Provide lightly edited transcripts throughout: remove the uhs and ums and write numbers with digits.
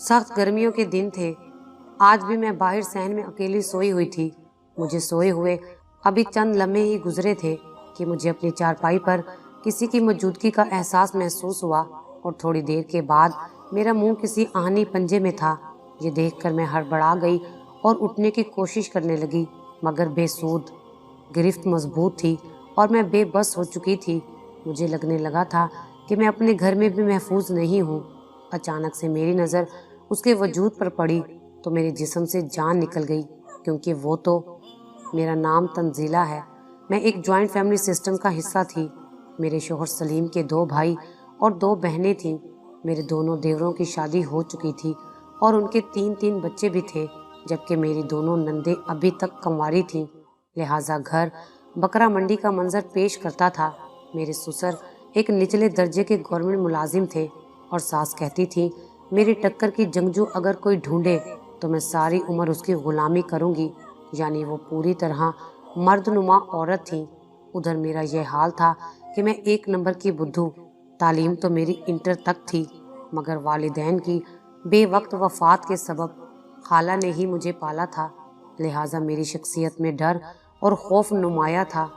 सख्त गर्मियों के दिन थे। आज भी मैं बाहर सहन में अकेली सोई हुई थी। मुझे सोए हुए अभी चंद लम्हे ही गुजरे थे कि मुझे अपनी चारपाई पर किसी की मौजूदगी का एहसास महसूस हुआ और थोड़ी देर के बाद मेरा मुंह किसी आहनी पंजे में था। ये देखकर मैं हड़बड़ा गई और उठने की कोशिश करने लगी, मगर बेसूद। गिरफ्त मजबूत थी और मैं बेबस हो चुकी थी। मुझे लगने लगा था कि मैं अपने घर में भी महफूज नहीं हूँ। अचानक से मेरी नज़र उसके वजूद पर पड़ी तो मेरे जिस्म से जान निकल गई, क्योंकि वो तो मेरा नाम तंजीला है। मैं एक जॉइंट फैमिली सिस्टम का हिस्सा थी। मेरे शोहर सलीम के 2 भाई और 2 बहनें थीं। मेरे दोनों देवरों की शादी हो चुकी थी और उनके 3-3 बच्चे भी थे, जबकि मेरी दोनों नंदें अभी तक कंवारी थीं। लिहाजा घर बकरा मंडी का मंजर पेश करता था। मेरे ससुर एक निचले दर्जे के गवर्नमेंट मुलाजिम थे और सास कहती थी, मेरी टक्कर की जंगजू अगर कोई ढूंढे तो मैं सारी उम्र उसकी गुलामी करूंगी। यानी वो पूरी तरह मर्दनुमा औरत थी। उधर मेरा यह हाल था कि मैं 1 नंबर की बुद्धू। तालीम तो मेरी इंटर तक थी, मगर वालिदैन की बेवक्त वफात के सबब खाला ने ही मुझे पाला था। लिहाजा मेरी शख्सियत में डर और खौफ नुमाया था।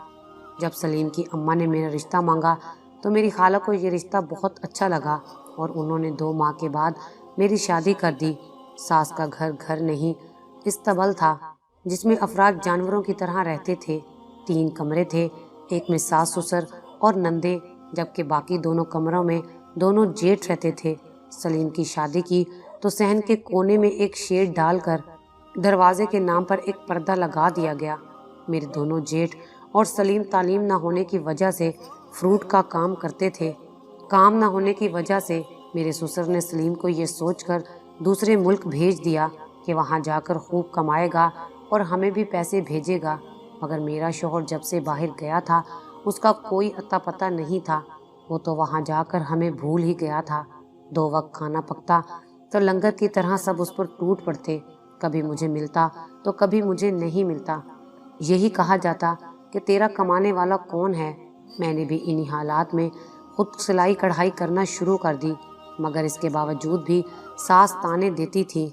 जब सलीम की अम्मा ने मेरा रिश्ता मांगा तो मेरी खाला को ये रिश्ता बहुत अच्छा लगा और उन्होंने 2 माह के बाद मेरी शादी कर दी। सास का घर घर नहीं, इस्तबल था, जिसमें अफराद जानवरों की तरह रहते थे। 3 कमरे थे, एक में सास ससुर और नंदे, जबकि बाकी दोनों कमरों में दोनों जेठ रहते थे। सलीम की शादी की तो सहन के कोने में एक शेड डालकर दरवाजे के नाम पर एक पर्दा लगा दिया गया। मेरे दोनों जेठ और सलीम तालीम न होने की वजह से फ्रूट का काम करते थे। काम न होने की वजह से मेरे ससुर ने सलीम को ये सोचकर दूसरे मुल्क भेज दिया कि वहाँ जाकर खूब कमाएगा और हमें भी पैसे भेजेगा। मगर मेरा शौहर जब से बाहर गया था उसका कोई अता पता नहीं था। वो तो वहाँ जाकर हमें भूल ही गया था। 2 वक्त खाना पकता तो लंगर की तरह सब उस पर टूट पड़ते। कभी मुझे मिलता तो कभी मुझे नहीं मिलता। यही कहा जाता कि तेरा कमाने वाला कौन है। मैंने भी इन्हीं हालात में खुद सिलाई कढ़ाई करना शुरू कर दी, मगर इसके बावजूद भी सास ताने देती थी।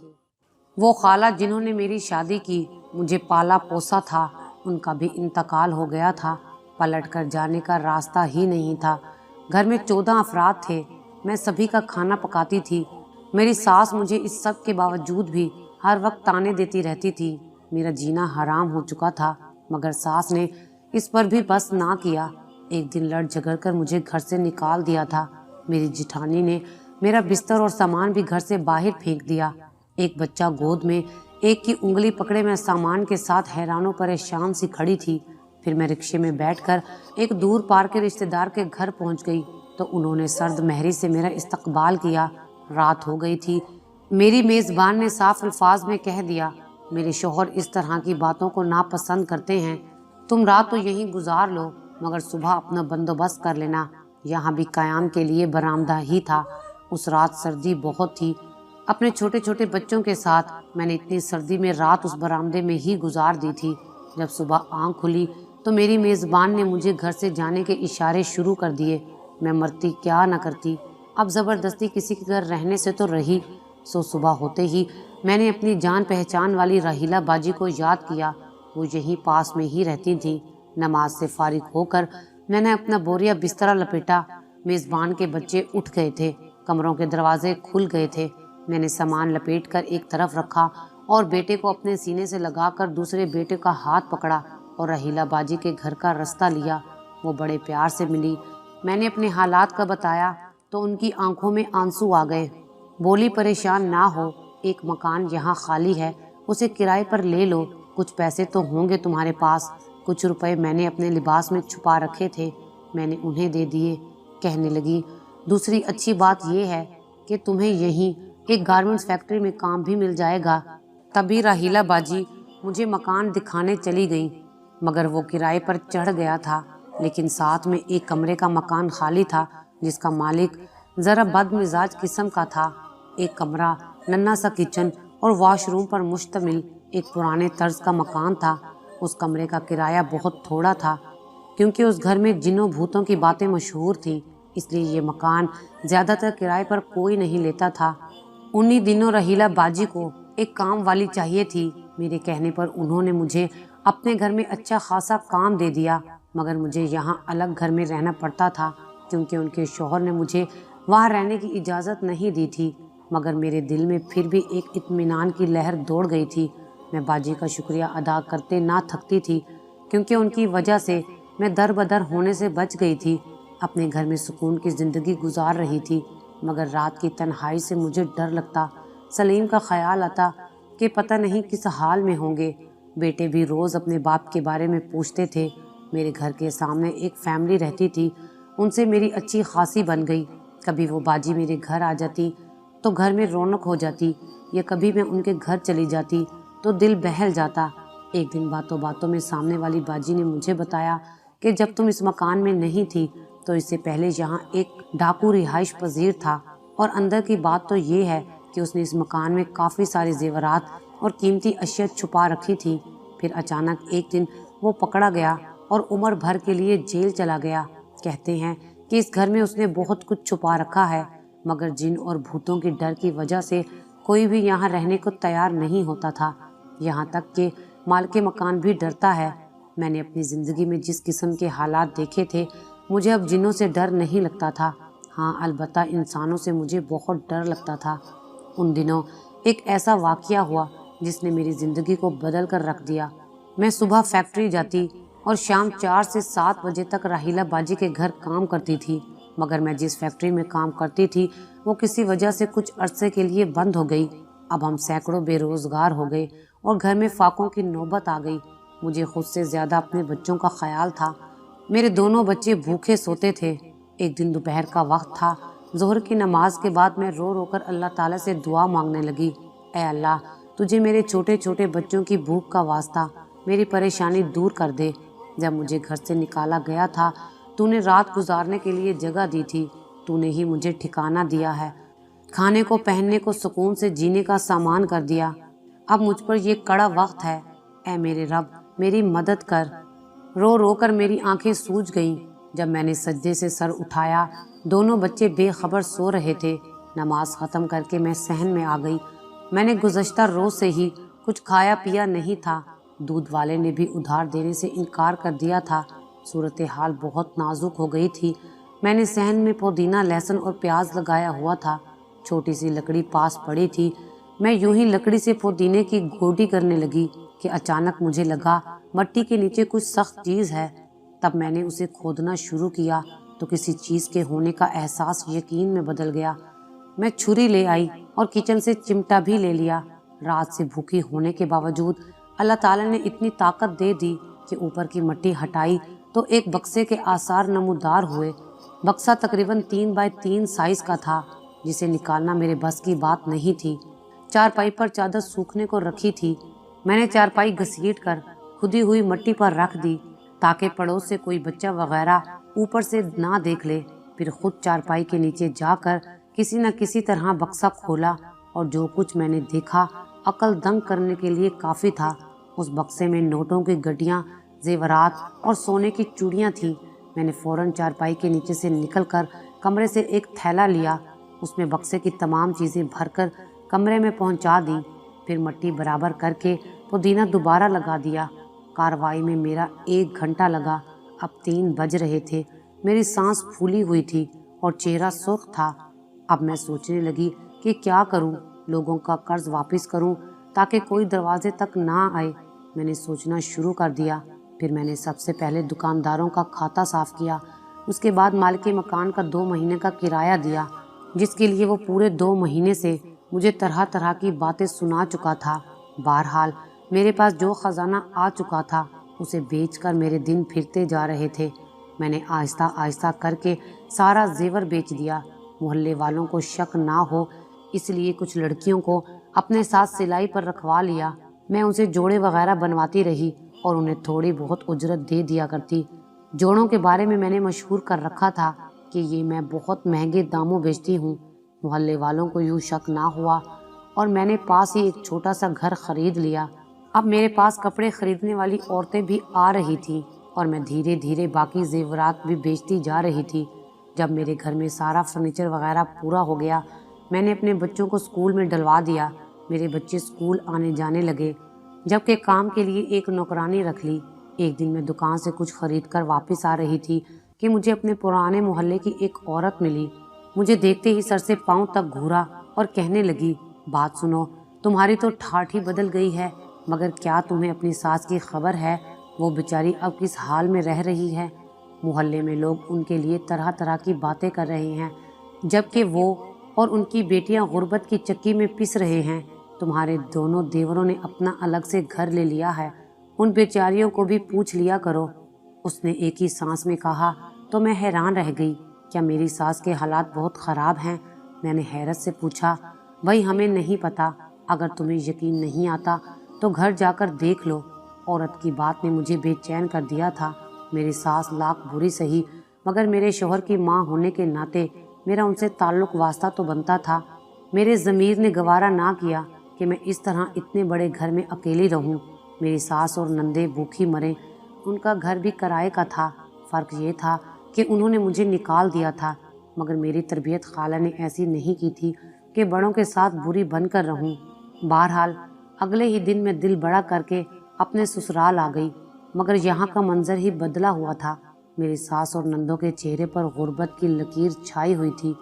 वो खाला जिन्होंने मेरी शादी की, मुझे पाला पोसा था, उनका भी इंतकाल हो गया था। पलट कर जाने का रास्ता ही नहीं था। घर में 14 अफराद थे। मैं सभी का खाना पकाती थी। मेरी सास मुझे इस सब के बावजूद भी हर वक्त ताने देती रहती थी। मेरा जीना हराम हो चुका था, मगर सास ने इस पर भी बस ना किया। एक दिन लड़ झगड़ कर मुझे घर से निकाल दिया था। मेरी जिठानी ने मेरा बिस्तर और सामान भी घर से बाहर फेंक दिया। एक बच्चा गोद में, एक की उंगली पकड़े मैं सामान के साथ हैरानों परेशान सी खड़ी थी। फिर मैं रिक्शे में बैठकर एक दूर पार के रिश्तेदार के घर पहुंच गई तो उन्होंने सर्द महरी से मेरा इस्तकबाल किया। रात हो गई थी। मेरी मेज़बान ने साफ अल्फाज में कह दिया, मेरे शौहर इस तरह की बातों को नापसंद करते हैं। तुम रात तो यहीं गुजार लो, मगर सुबह अपना बंदोबस्त कर लेना। यहाँ भी कयाम के लिए बरामदा ही था। उस रात सर्दी बहुत थी। अपने छोटे छोटे बच्चों के साथ मैंने इतनी सर्दी में रात उस बरामदे में ही गुजार दी थी। जब सुबह आँख खुली तो मेरी मेज़बान ने मुझे घर से जाने के इशारे शुरू कर दिए। मैं मरती क्या न करती। अब ज़बरदस्ती किसी के घर रहने से तो रही। सो सुबह होते ही मैंने अपनी जान पहचान वाली राहिला बाजी को याद किया। वो यहीं पास में ही रहती थी। नमाज से फारिग होकर मैंने अपना बोरिया बिस्तरा लपेटा। मेज़बान के बच्चे उठ गए थे। कमरों के दरवाजे खुल गए थे। मैंने सामान लपेट कर एक तरफ रखा और बेटे को अपने सीने से लगाकर दूसरे बेटे का हाथ पकड़ा और राहिला बाजी के घर का रास्ता लिया। वो बड़े प्यार से मिली। मैंने अपने हालात का बताया तो उनकी आंखों में आंसू आ गए। बोली, परेशान ना हो, एक मकान यहाँ खाली है, उसे किराए पर ले लो। कुछ पैसे तो होंगे तुम्हारे पास। कुछ रुपए मैंने अपने लिबास में छुपा रखे थे, मैंने उन्हें दे दिए। कहने लगी, दूसरी अच्छी बात यह है कि तुम्हें यहीं एक गारमेंट्स फैक्ट्री में काम भी मिल जाएगा। तभी राहिला बाजी मुझे मकान दिखाने चली गई, मगर वो किराए पर चढ़ गया था। लेकिन साथ में एक कमरे का मकान खाली था जिसका मालिक ज़रा बदमिजाज किस्म का था। एक कमरा, नन्हा सा किचन और वॉशरूम पर मुश्तमिल एक पुराने तर्ज का मकान था। उस कमरे का किराया बहुत थोड़ा था, क्योंकि उस घर में जिन्नों भूतों की बातें मशहूर थीं, इसलिए ये मकान ज़्यादातर किराए पर कोई नहीं लेता था। उन्हीं दिनों रहीला बाजी को एक काम वाली चाहिए थी। मेरे कहने पर उन्होंने मुझे अपने घर में अच्छा खासा काम दे दिया, मगर मुझे यहाँ अलग घर में रहना पड़ता था क्योंकि उनके शौहर ने मुझे वहाँ रहने की इजाज़त नहीं दी थी। मगर मेरे दिल में फिर भी एक इत्मीनान की लहर दौड़ गई थी। मैं बाजी का शुक्रिया अदा करते ना थकती थी क्योंकि उनकी वजह से मैं दर बदर होने से बच गई थी। अपने घर में सुकून की ज़िंदगी गुजार रही थी, मगर रात की तन्हाई से मुझे डर लगता। सलीम का ख्याल आता कि पता नहीं किस हाल में होंगे। बेटे भी रोज़ अपने बाप के बारे में पूछते थे। मेरे घर के सामने एक फैमिली रहती थी, उनसे मेरी अच्छी खासी बन गई। कभी वो बाजी मेरे घर आ जाती तो घर में रौनक हो जाती, या कभी मैं उनके घर चली जाती तो दिल बहल जाता। एक दिन बातों बातों में सामने वाली बाजी ने मुझे बताया कि जब तुम इस मकान में नहीं थी तो इससे पहले यहाँ एक डाकू रिहाइश पजीर था, और अंदर की बात तो ये है कि उसने इस मकान में काफ़ी सारे जेवरात और कीमती अशिया छुपा रखी थी। फिर अचानक एक दिन वो पकड़ा गया और उम्र भर के लिए जेल चला गया। कहते हैं कि इस घर में उसने बहुत कुछ छुपा रखा है, मगर जिन और भूतों की डर की वजह से कोई भी यहाँ रहने को तैयार नहीं होता था। यहाँ तक कि मालिक मकान भी डरता है। मैंने अपनी ज़िंदगी में जिस किस्म के हालात देखे थे, मुझे अब जिन्नों से डर नहीं लगता था। हाँ, अलबत्ता इंसानों से मुझे बहुत डर लगता था। उन दिनों एक ऐसा वाक़या हुआ जिसने मेरी ज़िंदगी को बदल कर रख दिया। मैं सुबह फैक्ट्री जाती और शाम 4 से 7 बजे तक राहीला बाजी के घर काम करती थी, मगर मैं जिस फैक्ट्री में काम करती थी वो किसी वजह से कुछ अरसे के लिए बंद हो गई। अब हम सैकड़ों बेरोज़गार हो गए और घर में फाकों की नौबत आ गई। मुझे खुद से ज़्यादा अपने बच्चों का ख्याल था। मेरे दोनों बच्चे भूखे सोते थे। एक दिन दोपहर का वक्त था। ज़ोहर की नमाज के बाद मैं रो रो कर अल्लाह ताला से दुआ मांगने लगी। ऐ अल्लाह, तुझे मेरे छोटे छोटे बच्चों की भूख का वास्ता मेरी परेशानी दूर कर दे। जब मुझे घर से निकाला गया था, तूने रात गुजारने के लिए जगह दी थी। तूने ही मुझे ठिकाना दिया है, खाने को पहनने को सुकून से जीने का सामान कर दिया। अब मुझ पर ये कड़ा वक्त है। ऐ मेरे रब, मेरी मदद कर। रो रो कर मेरी आंखें सूज गईं। जब मैंने सज्जे से सर उठाया, दोनों बच्चे बेखबर सो रहे थे। नमाज ख़त्म करके मैं सहन में आ गई। मैंने गुज़श्ता रोज़ से ही कुछ खाया पिया नहीं था। दूध वाले ने भी उधार देने से इनकार कर दिया था। सूरत हाल बहुत नाजुक हो गई थी। मैंने सहन में पुदीना, लहसुन और प्याज लगाया हुआ था। छोटी सी लकड़ी पास पड़ी थी। मैं यूं ही लकड़ी से पुदीने की गोटी करने लगी कि अचानक मुझे लगा मट्टी के नीचे कुछ सख्त चीज़ है। तब मैंने उसे खोदना शुरू किया तो किसी चीज़ के होने का एहसास यकीन में बदल गया। मैं छुरी ले आई और किचन से चिमटा भी ले लिया। रात से भूखी होने के बावजूद अल्लाह ताला ने इतनी ताकत दे दी कि ऊपर की मट्टी हटाई तो एक बक्से के आसार नमूदार हुए। बक्सा तकरीबन 3 बाय 3 साइज़ का था, जिसे निकालना मेरे बस की बात नहीं थी। चारपाई पर चादर सूखने को रखी थी। मैंने चारपाई घसीट कर खुदी हुई मट्टी पर रख दी ताकि पड़ोस से कोई बच्चा वगैरह ऊपर से ना देख ले। फिर खुद चारपाई के नीचे जाकर किसी न किसी तरह बक्सा खोला, और जो कुछ मैंने देखा अकल दंग करने के लिए काफ़ी था। उस बक्से में नोटों की गड्डियाँ, जेवरात और सोने की चूड़ियाँ थीं। मैंने फ़ौरन चारपाई के नीचे से निकलकर कमरे से एक थैला लिया, उसमें बक्से की तमाम चीज़ें भरकर कमरे में पहुंचा दी। फिर मट्टी बराबर करके पुदीना दोबारा लगा दिया। कार्रवाई में मेरा 1 घंटा लगा। अब 3 बज रहे थे। मेरी सांस फूली हुई थी और चेहरा सुर्ख था। अब मैं सोचने लगी कि क्या करूं, लोगों का कर्ज वापस करूं ताकि कोई दरवाजे तक ना आए। मैंने सोचना शुरू कर दिया। फिर मैंने सबसे पहले दुकानदारों का खाता साफ किया। उसके बाद मालिक मकान का 2 महीने का किराया दिया, जिसके लिए वो पूरे 2 महीने से मुझे तरह तरह की बातें सुना चुका था। बहरहाल मेरे पास जो खजाना आ चुका था उसे बेचकर मेरे दिन फिरते जा रहे थे। मैंने आहिस्ता आहिस्ता करके सारा जेवर बेच दिया। मोहल्ले वालों को शक ना हो इसलिए कुछ लड़कियों को अपने साथ सिलाई पर रखवा लिया। मैं उनसे जोड़े वगैरह बनवाती रही और उन्हें थोड़ी बहुत उजरत दे दिया करती। जोड़ों के बारे में मैंने मशहूर कर रखा था कि ये मैं बहुत महंगे दामों बेचती हूँ। मोहल्ले वालों को यूँ शक ना हुआ और मैंने पास ही एक छोटा सा घर खरीद लिया। अब मेरे पास कपड़े खरीदने वाली औरतें भी आ रही थीं और मैं धीरे धीरे बाकी जेवरात भी बेचती जा रही थी। जब मेरे घर में सारा फर्नीचर वगैरह पूरा हो गया, मैंने अपने बच्चों को स्कूल में डलवा दिया। मेरे बच्चे स्कूल आने जाने लगे, जबकि काम के लिए एक नौकरानी रख ली। एक दिन मैं दुकान से कुछ खरीद कर वापस आ रही थी कि मुझे अपने पुराने मोहल्ले की एक औरत मिली। मुझे देखते ही सर से पांव तक घूरा और कहने लगी, बात सुनो, तुम्हारी तो ठाठ ही बदल गई है, मगर क्या तुम्हें अपनी सास की खबर है? वो बेचारी अब किस हाल में रह रही है। मोहल्ले में लोग उनके लिए तरह तरह की बातें कर रहे हैं, जबकि वो और उनकी बेटियां गुर्बत की चक्की में पिस रहे हैं। तुम्हारे दोनों देवरों ने अपना अलग से घर ले लिया है, उन बेचारियों को भी पूछ लिया करो। उसने एक ही सांस में कहा तो मैं हैरान रह गई। क्या मेरी सास के हालात बहुत ख़राब हैं? मैंने हैरत से पूछा। भाई हमें नहीं पता, अगर तुम्हें यकीन नहीं आता तो घर जाकर देख लो। औरत की बात ने मुझे बेचैन कर दिया था। मेरी सास लाख बुरी सही, मगर मेरे शौहर की माँ होने के नाते मेरा उनसे ताल्लुक वास्ता तो बनता था। मेरे ज़मीर ने गवारा ना किया कि मैं इस तरह इतने बड़े घर में अकेली रहूं। मेरी सास और नंदे भूखी मरे। उनका घर भी किराए का था। फ़र्क ये था कि उन्होंने मुझे निकाल दिया था, मगर मेरी तरबियत खाला ने ऐसी नहीं की थी कि बड़ों के साथ बुरी बनकर रहूं। बहरहाल अगले ही दिन मैं दिल बड़ा करके अपने ससुराल आ गई, मगर यहाँ का मंजर ही बदला हुआ था। मेरी सास और नंदों के चेहरे पर गुर्बत की लकीर छाई हुई थी।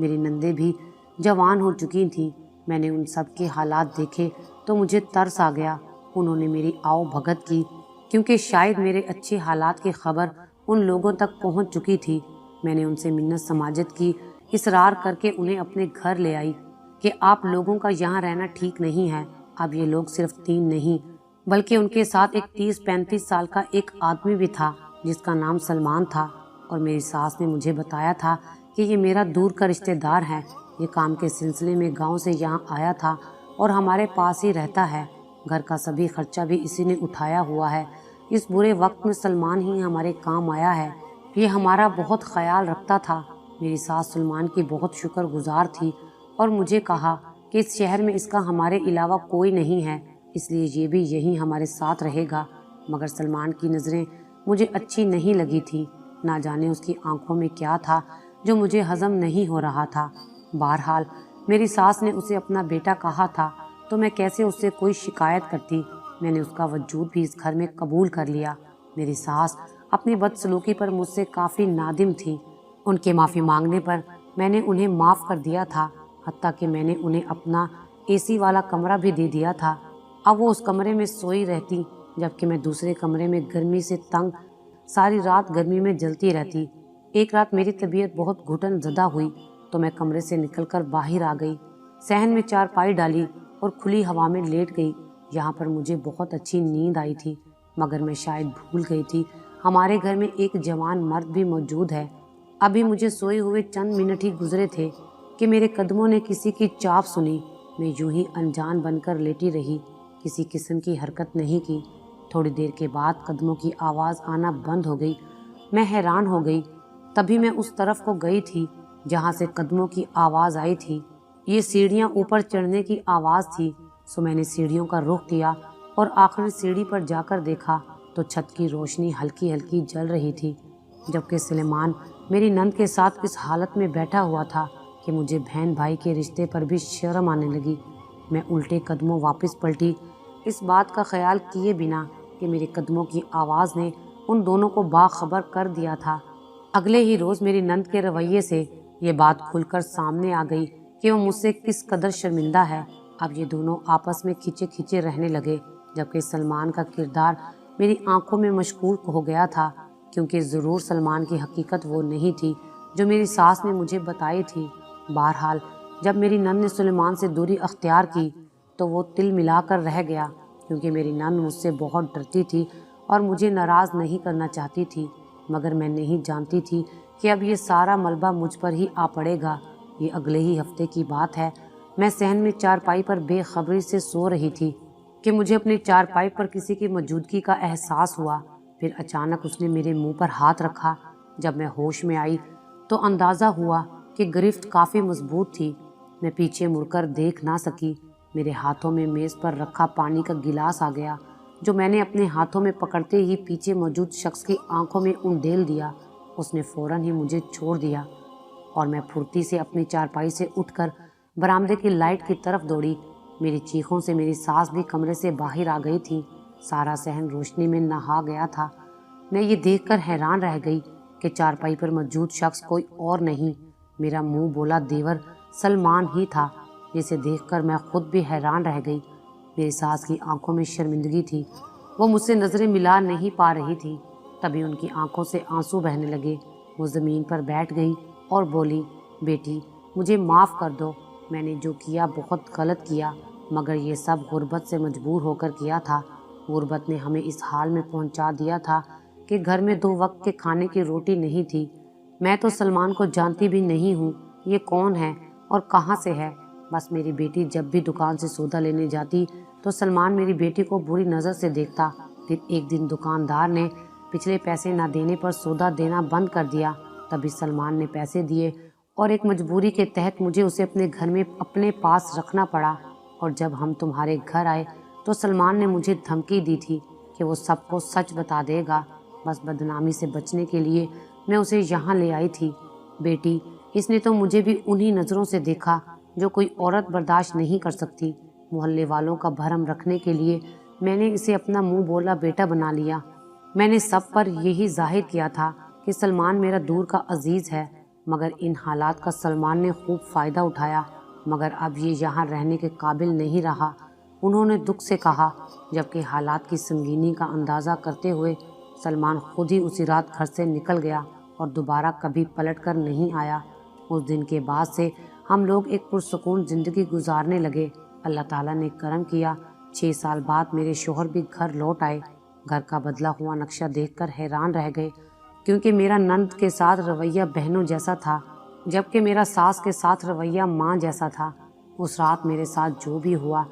मेरी नंदें भी जवान हो चुकी थीं। मैंने उन सब के हालात देखे तो मुझे तरस आ गया। उन्होंने मेरी आओ भगत की, क्योंकि शायद मेरे अच्छे हालात की खबर उन लोगों तक पहुंच चुकी थी। मैंने उनसे मिन्नत समाजत की, इसरार करके उन्हें अपने घर ले आई कि आप लोगों का यहाँ रहना ठीक नहीं है। अब ये लोग सिर्फ 3 नहीं, बल्कि उनके साथ एक 30-35 साल का एक आदमी भी था जिसका नाम सलमान था। और मेरी सास ने मुझे बताया था कि ये मेरा दूर का रिश्तेदार है। ये काम के सिलसिले में गांव से यहाँ आया था और हमारे पास ही रहता है। घर का सभी खर्चा भी इसी ने उठाया हुआ है। इस बुरे वक्त में सलमान ही हमारे काम आया है। ये हमारा बहुत ख्याल रखता था। मेरी सास सलमान की बहुत शुक्रगुजार थी और मुझे कहा कि इस शहर में इसका हमारे अलावा कोई नहीं है, इसलिए ये भी यहीं हमारे साथ रहेगा। मगर सलमान की नज़रें मुझे अच्छी नहीं लगी थी। ना जाने उसकी आंखों में क्या था जो मुझे हजम नहीं हो रहा था। बहरहाल मेरी सास ने उसे अपना बेटा कहा था, तो मैं कैसे उससे कोई शिकायत करती। मैंने उसका वजूद भी इस घर में कबूल कर लिया। मेरी सास अपनी बदसलूकी पर मुझसे काफ़ी नादिम थी। उनके माफ़ी मांगने पर मैंने उन्हें माफ़ कर दिया था। हत्ता कि मैंने उन्हें अपना एसी वाला कमरा भी दे दिया था। अब वो उस कमरे में सोई रहती, जबकि मैं दूसरे कमरे में गर्मी से तंग सारी रात गर्मी में जलती रहती। एक रात मेरी तबीयत बहुत घुटन ज़दा हुई तो मैं कमरे से निकलकर बाहर आ गई। सहन में चारपाई डाली और खुली हवा में लेट गई। यहाँ पर मुझे बहुत अच्छी नींद आई थी, मगर मैं शायद भूल गई थी हमारे घर में एक जवान मर्द भी मौजूद है। अभी मुझे सोए हुए चंद मिनट ही गुजरे थे कि मेरे कदमों ने किसी की चाप सुनी। मैं यूं ही अनजान बनकर लेटी रही, किसी किस्म की हरकत नहीं की। थोड़ी देर के बाद कदमों की आवाज़ आना बंद हो गई। मैं हैरान हो गई। तभी मैं उस तरफ को गई थी जहाँ से कदमों की आवाज़ आई थी। ये सीढ़ियाँ ऊपर चढ़ने की आवाज़ थी, सो मैंने सीढ़ियों का रुख किया और आखिरी सीढ़ी पर जाकर देखा तो छत की रोशनी हल्की हल्की जल रही थी, जबकि सुलेमान मेरी नंद के साथ इस हालत में बैठा हुआ था कि मुझे बहन भाई के रिश्ते पर भी शर्म आने लगी। मैं उल्टे कदमों वापस पलटी, इस बात का ख्याल किए बिना कि मेरे कदमों की आवाज़ ने उन दोनों को बाखबर कर दिया था। अगले ही रोज़ मेरी नंद के रवैये से ये बात खुलकर सामने आ गई कि वो मुझसे किस कदर शर्मिंदा है। अब ये दोनों आपस में खींचे खींचे रहने लगे, जबकि सलमान का किरदार मेरी आंखों में मशकूल हो गया था, क्योंकि ज़रूर सलमान की हकीकत वो नहीं थी जो मेरी सास ने मुझे बताई थी। बहरहाल जब मेरी नंद ने सुलेमान से दूरी अख्तियार की तो वो तिल मिलाकर रह गया, क्योंकि मेरी नंद मुझसे बहुत डरती थी और मुझे नाराज़ नहीं करना चाहती थी। मगर मैं नहीं जानती थी कि अब ये सारा मलबा मुझ पर ही आ पड़ेगा। ये अगले ही हफ्ते की बात है। मैं सहन में चारपाई पर बेखबरी से सो रही थी कि मुझे अपनी चारपाई पर किसी की मौजूदगी का एहसास हुआ। फिर अचानक उसने मेरे मुंह पर हाथ रखा। जब मैं होश में आई तो अंदाज़ा हुआ कि गिरफ्त काफ़ी मजबूत थी। मैं पीछे मुड़कर देख ना सकी। मेरे हाथों में मेज़ पर रखा पानी का गिलास आ गया, जो मैंने अपने हाथों में पकड़ते ही पीछे मौजूद शख्स की आंखों में उंडेल दिया। उसने फ़ौरन ही मुझे छोड़ दिया और मैं फुर्ती से अपनी चारपाई से उठकर बरामदे की लाइट की तरफ दौड़ी। मेरी चीखों से मेरी सास भी कमरे से बाहर आ गई थी। सारा सहन रोशनी में नहा गया था। मैं ये देखकर हैरान रह गई कि चारपाई पर मौजूद शख्स कोई और नहीं, मेरा मुंह बोला देवर सलमान ही था, जिसे देखकर मैं खुद भी हैरान रह गई। मेरी सास की आंखों में शर्मिंदगी थी। वो मुझसे नजरें मिला नहीं पा रही थी। तभी उनकी आंखों से आंसू बहने लगे। वो ज़मीन पर बैठ गई और बोली, बेटी मुझे माफ़ कर दो, मैंने जो किया बहुत गलत किया, मगर ये सब गुर्बत से मजबूर होकर किया था। गुर्बत ने हमें इस हाल में पहुंचा दिया था कि घर में 2 वक्त के खाने की रोटी नहीं थी। मैं तो सलमान को जानती भी नहीं हूँ, ये कौन है और कहाँ से है। बस मेरी बेटी जब भी दुकान से सौदा लेने जाती तो सलमान मेरी बेटी को बुरी नज़र से देखता। फिर एक दिन दुकानदार ने पिछले पैसे ना देने पर सौदा देना बंद कर दिया। तभी सलमान ने पैसे दिए और एक मजबूरी के तहत मुझे उसे अपने घर में अपने पास रखना पड़ा। और जब हम तुम्हारे घर आए तो सलमान ने मुझे धमकी दी थी कि वो सबको सच बता देगा। बस बदनामी से बचने के लिए मैं उसे यहाँ ले आई थी। बेटी इसने तो मुझे भी उन्हीं नज़रों से देखा जो कोई औरत बर्दाश्त नहीं कर सकती। मोहल्ले वालों का भरम रखने के लिए मैंने इसे अपना मुंह बोला बेटा बना लिया। मैंने सब पर यही जाहिर किया था कि सलमान मेरा दूर का अजीज़ है, मगर इन हालात का सलमान ने खूब फ़ायदा उठाया। मगर अब ये यहाँ रहने के काबिल नहीं रहा, उन्होंने दुख से कहा। जबकि हालात की संगीनी का अंदाज़ा करते हुए सलमान खुद ही उसी रात घर से निकल गया और दोबारा कभी पलट कर नहीं आया। उस दिन के बाद से हम लोग एक पुरसुकून ज़िंदगी गुजारने लगे। अल्लाह ताला ने करम किया, 6 साल बाद मेरे शोहर भी घर लौट आए। घर का बदला हुआ नक्शा देखकर हैरान रह गए, क्योंकि मेरा नंद के साथ रवैया बहनों जैसा था, जबकि मेरा सास के साथ रवैया माँ जैसा था। उस रात मेरे साथ जो भी हुआ,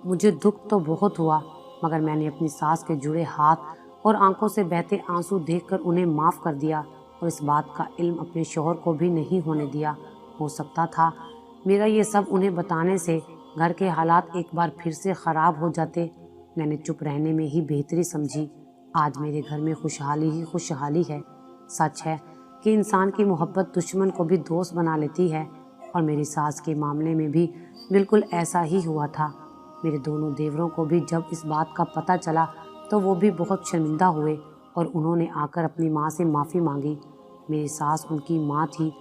मुझे दुख तो बहुत हुआ, मगर मैंने अपनी सास के जुड़े हाथ और आंखों से बहते आंसू देखकर उन्हें माफ़ कर दिया और इस बात का इल्म अपने शोहर को भी नहीं होने दिया। हो सकता था मेरा ये सब उन्हें बताने से घर के हालात एक बार फिर से ख़राब हो जाते। मैंने चुप रहने में ही बेहतरी समझी। आज मेरे घर में खुशहाली ही खुशहाली है। सच है कि इंसान की मोहब्बत दुश्मन को भी दोस्त बना लेती है, और मेरी सास के मामले में भी बिल्कुल ऐसा ही हुआ था। मेरे दोनों देवरों को भी जब इस बात का पता चला तो वो भी बहुत शर्मिंदा हुए और उन्होंने आकर अपनी माँ से माफ़ी मांगी। मेरी सास उनकी माँ थी।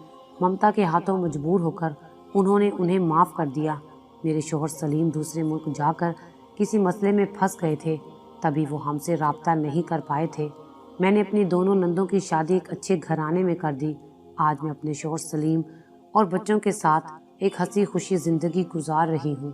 ममता के हाथों मजबूर होकर उन्होंने उन्हें माफ़ कर दिया। मेरे शोहर सलीम दूसरे मुल्क जाकर किसी मसले में फंस गए थे, तभी वो हमसे राब्ता नहीं कर पाए थे। मैंने अपनी दोनों नंदों की शादी एक अच्छे घराने में कर दी। आज मैं अपने शोहर सलीम और बच्चों के साथ एक हंसी खुशी ज़िंदगी गुजार रही हूँ।